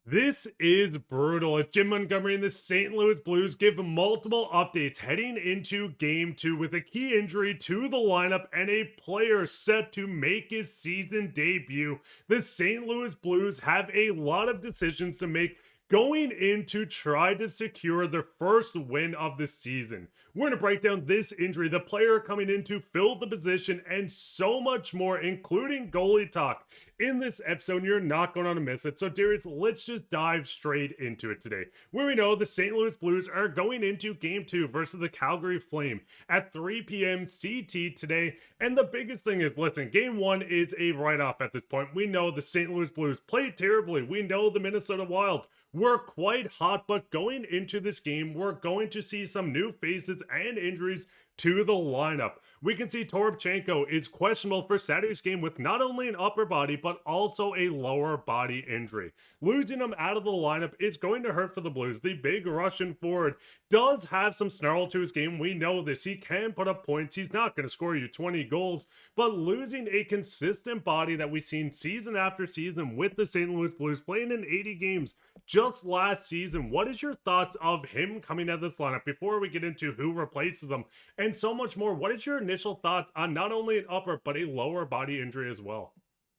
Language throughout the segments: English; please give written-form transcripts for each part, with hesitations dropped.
This is brutal. As Jim Montgomery and the St. Louis Blues give multiple updates heading into game two with a key injury to the lineup and a player set to make his season debut. The St. Louis Blues have a lot of decisions to make going in to try to secure their first win of the season. We're going to break down this injury, the player coming in to fill the position, and so much more, including goalie talk in this episode. You're not going to miss it. So, Darius, let's just dive straight into it today, where we know the St. Louis Blues are going into game two versus the Calgary Flame at 3 p.m. CT today. And the biggest thing is, listen, game one is a write-off at this point. We know the St. Louis Blues played terribly. We know the Minnesota Wild were quite hot, but going into this game, we're going to see some new faces and injuries to the lineup. We can see Toropchenko is questionable for Saturday's game with not only an upper body, but also a lower body injury. Losing him out of the lineup is going to hurt for the Blues. The big Russian forward does have some snarl to his game. We know this. He can put up points. He's not going to score you 20 goals, but losing a consistent body that we've seen season after season with the St. Louis Blues playing in 80 games just last season. What is your thoughts of him coming out of this lineup before we get into who replaces them and so much more? What is your initial thoughts on not only an upper but a lower body injury as well?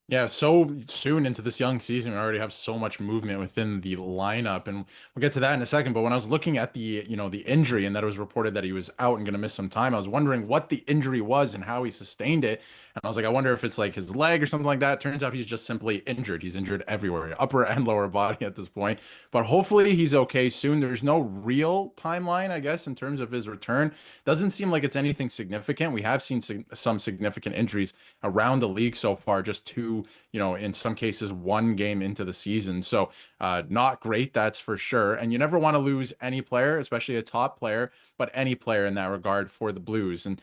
Yeah, so soon into this young season, we already have so much movement within the lineup, and we'll get to that in a second. But when I was looking at the injury and that it was reported that he was out and going to miss some time, I was wondering what the injury was and how he sustained it. And I was like, I wonder if it's like his leg or something like that. Turns out he's just simply injured. He's injured everywhere, upper and lower body at this point. But hopefully he's okay soon. There's no real timeline, I guess, in terms of his return. Doesn't seem like it's anything significant. We have seen some significant injuries around the league so far, just two, in some cases, one game into the season. So not great, that's for sure. And you never want to lose any player, especially a top player, but any player in that regard for the Blues. And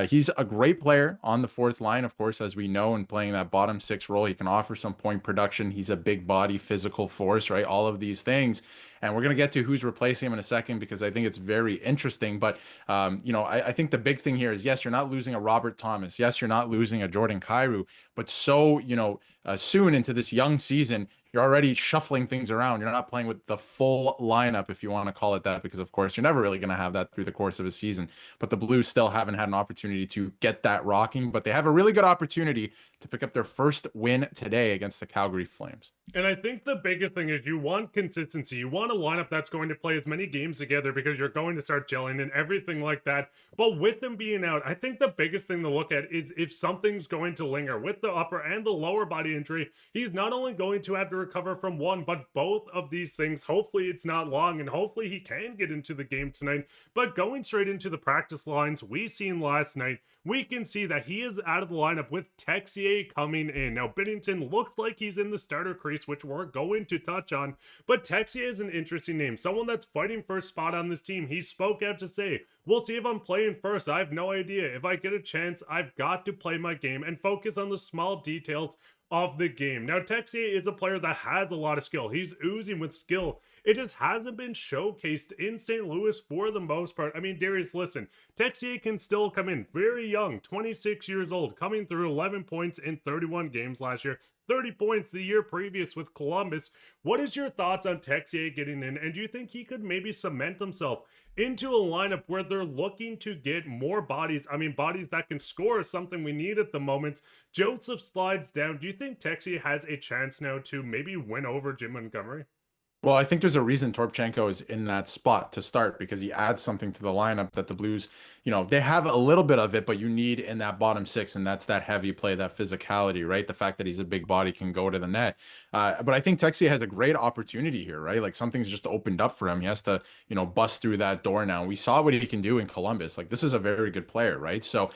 he's a great player on the fourth line, of course, as we know, and playing that bottom six role. He can offer some point production. He's a big body, physical force, right? All of these things. And we're going to get to who's replacing him in a second because I think it's very interesting. But, I think the big thing here is, yes, you're not losing a Robert Thomas. Yes, you're not losing a Jordan Kyrou. But soon into this young season, you're already shuffling things around. You're not playing with the full lineup, if you want to call it that, because, of course, you're never really going to have that through the course of a season. But the Blues still haven't had an opportunity to get that rocking. But they have a really good opportunity to pick up their first win today against the Calgary Flames. And I think the biggest thing is you want consistency. You want a lineup that's going to play as many games together because you're going to start gelling and everything like that. But with them being out, I think the biggest thing to look at is if something's going to linger. With the upper and the lower body injury, he's not only going to have to recover from one, but both of these things. Hopefully it's not long, and hopefully he can get into the game tonight. But going straight into the practice lines we seen last night, we can see that he is out of the lineup with Texier coming in. Now, Binnington looks like he's in the starter crease, which we're going to touch on, but Texier is an interesting name, someone that's fighting for a spot on this team. He spoke out to say, we'll see if I'm playing first. I have no idea. If I get a chance, I've got to play my game and focus on the small details of the game. Now, Texier is a player that has a lot of skill. He's oozing with skill. It just hasn't been showcased in St. Louis for the most part. I mean, Darius, listen, Texier can still come in very young, 26 years old, coming through 11 points in 31 games last year, 30 points the year previous with Columbus. What is your thoughts on Texier getting in? And do you think he could maybe cement himself into a lineup where they're looking to get more bodies? I mean, bodies that can score is something we need at the moment. Joseph slides down. Do you think Texier has a chance now to maybe win over Jim Montgomery? Well, I think there's a reason Toropchenko is in that spot to start because he adds something to the lineup that the Blues, they have a little bit of it, but you need in that bottom six, and that's that heavy play, that physicality, right? The fact that he's a big body can go to the net. But I think Texier has a great opportunity here, right? Like something's just opened up for him. He has to, bust through that door now. We saw what he can do in Columbus. Like this is a very good player, right? So,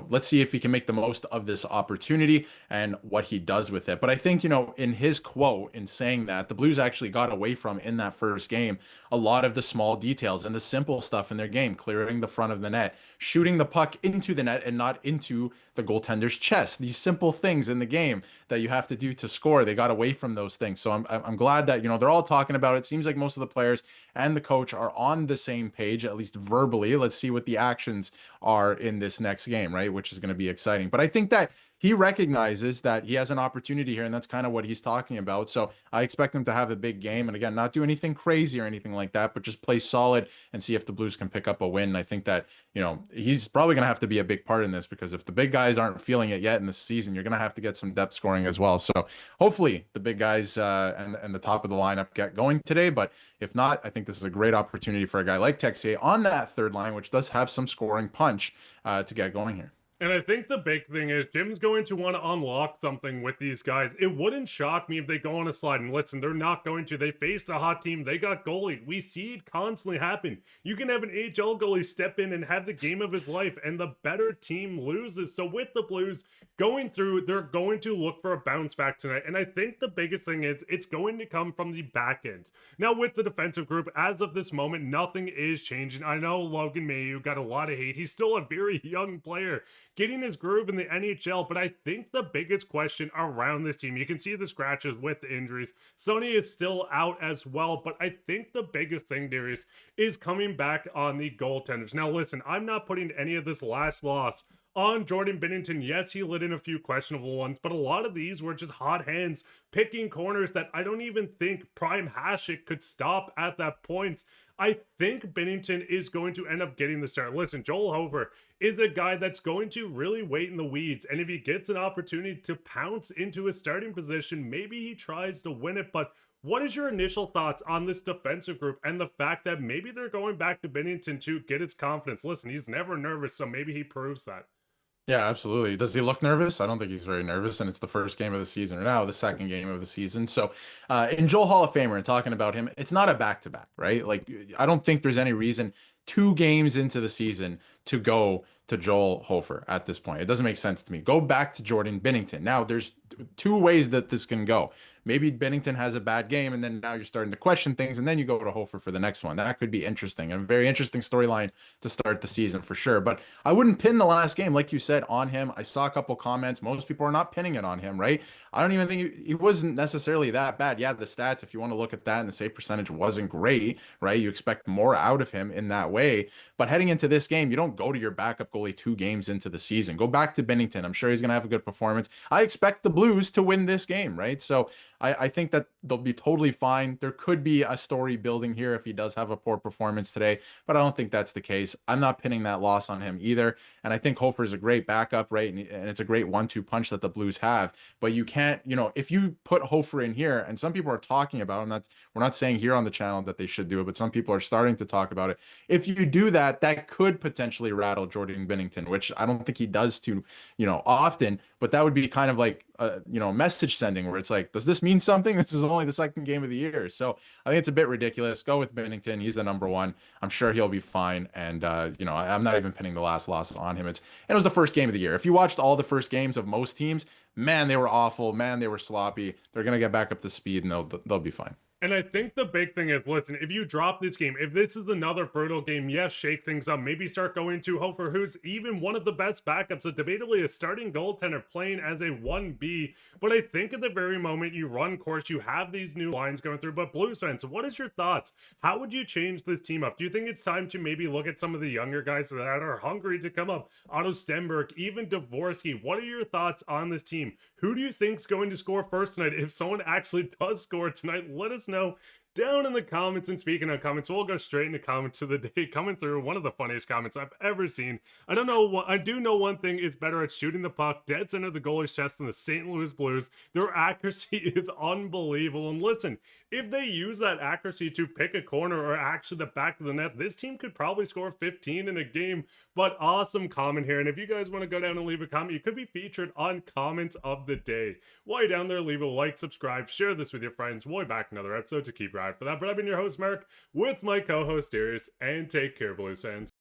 let's see if he can make the most of this opportunity and what he does with it. But I think, in his quote in saying that, the Blues actually got away from in that first game a lot of the small details and the simple stuff in their game, clearing the front of the net, shooting the puck into the net and not into the goaltender's chest. These simple things in the game that you have to do to score, they got away from those things. So I'm glad that they're all talking about it. Seems like most of the players and the coach are on the same page, at least verbally. Let's see what the actions are in this next game, right? Which is going to be exciting. But I think that he recognizes that he has an opportunity here, and that's kind of what he's talking about. So I expect him to have a big game, and again, not do anything crazy or anything like that, but just play solid and see if the Blues can pick up a win. I think that, he's probably going to have to be a big part in this, because if the big guys aren't feeling it yet in the season, you're going to have to get some depth scoring as well. So hopefully the big guys and the top of the lineup get going today. But if not, I think this is a great opportunity for a guy like Texier on that third line, which does have some scoring punch, to get going here. And I think the big thing is Jim's going to want to unlock something with these guys. It wouldn't shock me if they go on a slide. And listen, they're not going to. They faced a hot team. They got goalied. We see it constantly happen. You can have an AHL goalie step in and have the game of his life, and the better team loses. So with the Blues going through, they're going to look for a bounce back tonight. And I think the biggest thing is it's going to come from the back ends. Now with the defensive group, as of this moment, nothing is changing. I know Logan Mailloux got a lot of hate. He's still a very young player, getting his groove in the NHL, but I think the biggest question around this team, you can see the scratches with the injuries. Sony is still out as well, but I think the biggest thing, Darius, is coming back on the goaltenders. Now listen, I'm not putting any of this last loss on Jordan Binnington. Yes, he lit in a few questionable ones, but a lot of these were just hot hands, picking corners that I don't even think Prime Hasek could stop at that point. I think Binnington is going to end up getting the start. Listen, Joel Hofer is a guy that's going to really wait in the weeds, and if he gets an opportunity to pounce into his starting position, maybe he tries to win it. But what is your initial thoughts on this defensive group and the fact that maybe they're going back to Binnington to get his confidence? Listen, he's never nervous, so maybe he proves that. Yeah, absolutely. Does he look nervous? I don't think he's very nervous, and it's the first game of the season, or now the second game of the season. So, in Joel Hall of Famer and talking about him, it's not a back-to-back, right? Like, I don't think there's any reason 2 games into the season to go to Joel Hofer at this point. It doesn't make sense to me. Go back to Jordan Binnington. Now, there's 2 ways that this can go. Maybe Binnington has a bad game, and then now you're starting to question things, and then you go to Hofer for the next one. That could be interesting. A very interesting storyline to start the season for sure. But I wouldn't pin the last game, like you said, on him. I saw a couple comments. Most people are not pinning it on him, right? I don't even think he wasn't necessarily that bad. Yeah, the stats, if you want to look at that, and the save percentage wasn't great, right? You expect more out of him in that way. But heading into this game, you don't go to your backup goalie 2 games into the season. Go back to Binnington. I'm sure he's going to have a good performance. I expect the Blues to win this game, right? So I think that they'll be totally fine. There could be a story building here if he does have a poor performance today, but I don't think that's the case. I'm not pinning that loss on him either. And I think Hofer is a great backup, right? And it's a great 1-2 punch that the Blues have. But you can't, if you put Hofer in here, and some people are talking about, we're not saying here on the channel that they should do it, but some people are starting to talk about it. If you do that, that could potentially rattle Jordan Binnington, which I don't think he does too, often, but that would be kind of like, message sending where it's like, does this mean something? This is only the second game of the year. So I think it's a bit ridiculous. Go with Binnington. He's the number one. I'm sure he'll be fine. And, I'm not even pinning the last loss on him. It was the first game of the year. If you watched all the first games of most teams, man, they were awful. Man, they were sloppy. They're going to get back up to speed, and they'll be fine. And I think the big thing is, listen, if you drop this game, if this is another brutal game, yes, shake things up. Maybe start going to Hofer, who's even one of the best backups, debatably a starting goaltender playing as a 1B. But I think at the very moment you run course, you have these new lines going through. But Blues fans, what is your thoughts? How would you change this team up? Do you think it's time to maybe look at some of the younger guys that are hungry to come up? Otto Stenberg, even Dvorsky. What are your thoughts on this team? Who do you think's going to score first tonight? If someone actually does score tonight, let us know down in the comments. And speaking of comments, we'll go straight into comments of the day. Coming through, one of the funniest comments I've ever seen. I do know one thing is better at shooting the puck dead center of the goalie's chest than the St. Louis Blues. Their accuracy is unbelievable. And listen, if they use that accuracy to pick a corner or actually the back of the net, this team could probably score 15 in a game. But awesome comment here. And if you guys want to go down and leave a comment, you could be featured on comments of the day. While you're down there, leave a like, subscribe, share this with your friends. We'll be back another episode to keep your eye for that. But I've been your host, Mark, with my co-host, Darius, and take care, Blues fans.